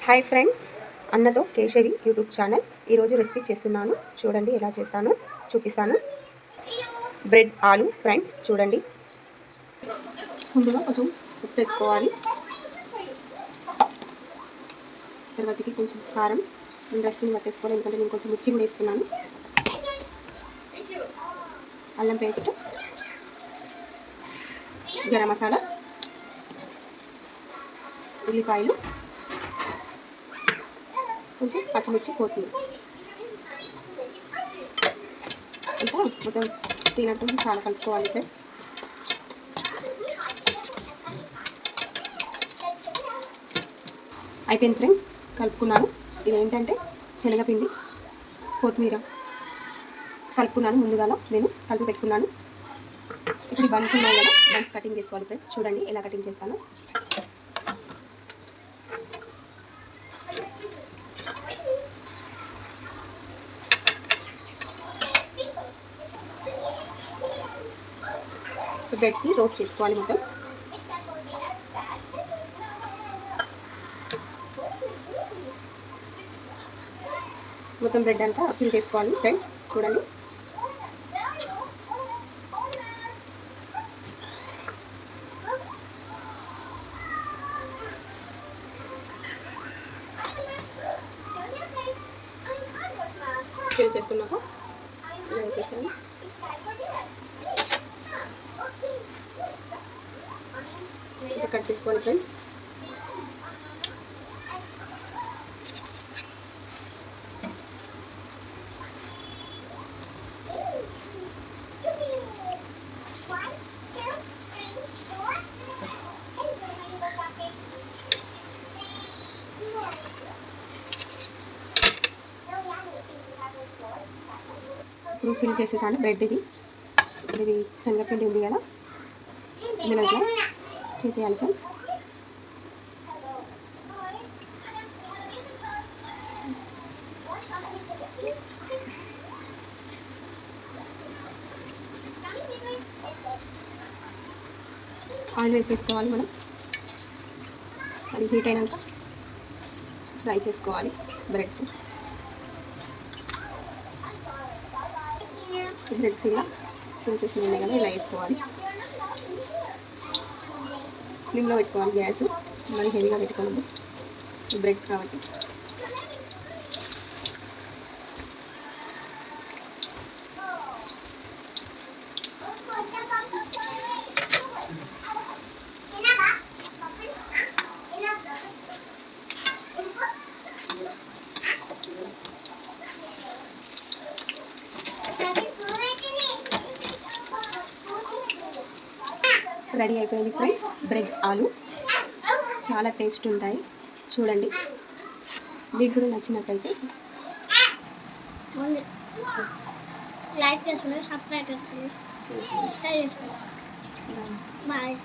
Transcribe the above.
Hi friends, అన్నతో Keshavi YouTube channel. ఈరోజు recipe చేస్తున్నాను, చూడండి ఎలా చేస్తాను చూపిస్తాను. బ్రెడ్ ఆలు ఫ్రెండ్స్, చూడండి. ముందుగా కొంచెం ఉప్పు వేసుకోవాలి, తర్వాతకి కొంచెం కారం, నేను రెసిపీని పట్టేసుకోవాలి ఎందుకంటే నేను కొంచెం మిర్చి కూడా వేస్తున్నాను. అల్లం పేస్ట్, గరం మసాలా, ఉల్లిపాయలు, కొంచెం పచ్చిమిర్చి, కొత్తిమీర. ఇంకా మొత్తం తినట్టు చాలా కలుపుకోవాలి ఫ్రెండ్స్. అయిపోయింది ఫ్రెండ్స్, కలుపుకున్నాను. ఇది ఏంటంటే శనగపిండి, కొత్తిమీర కలుపుకున్నాను. ముందుగా నేను కలిపి పెట్టుకున్నాను. ఇప్పుడు బన్స్ ఉన్నాయి కదా, బన్స్ కటింగ్ చేసుకోవాలి ఫ్రెండ్స్. చూడండి ఎలా కటింగ్ చేస్తాను. బ్రెడ్కి రోస్ట్ చేసుకోవాలి మొత్తం బ్రెడ్ అంతా ఫిల్ చేసుకోవాలి ఫ్రెండ్స్. చూడండి ఫిల్ చేసుకున్నాక ఇలా చేసాను. కట్ చేసుకోవాలి ఫ్రెండ్స్. ఇప్పుడు ఫిల్ చేసేసాను బ్రెడ్. ఇది శనగపిండి ఉంది కదా, ఇందులో ఇట్లా చేసేయాలి ఫ్రెండ్స్. ఆయిల్ వేసేసుకోవాలి మనం. అది హీట్ అయినాక ఫ్రై చేసుకోవాలి బ్రెడ్స్. బ్రెడ్స్ ఇలా పీసెస్ ఉన్నాయి కదా, ఇలా వేసుకోవాలి. స్లిమ్లో పెట్టుకోవాలి గ్యాస్, మరి హెవీగా పెట్టుకోవాలి బ్రెడ్స్ కాబట్టి. రెడీ అయిపోయింది ఫ్రెండ్స్ బ్రెడ్ ఆలు. చాలా టేస్ట్ ఉంటాయి, చూడండి. మీకు కూడా నచ్చినట్టయితే లైక్ చేసుకోండి, సబ్స్క్రైబ్ చేసుకోండి, షేర్ చేసుకోండి. బాయ్.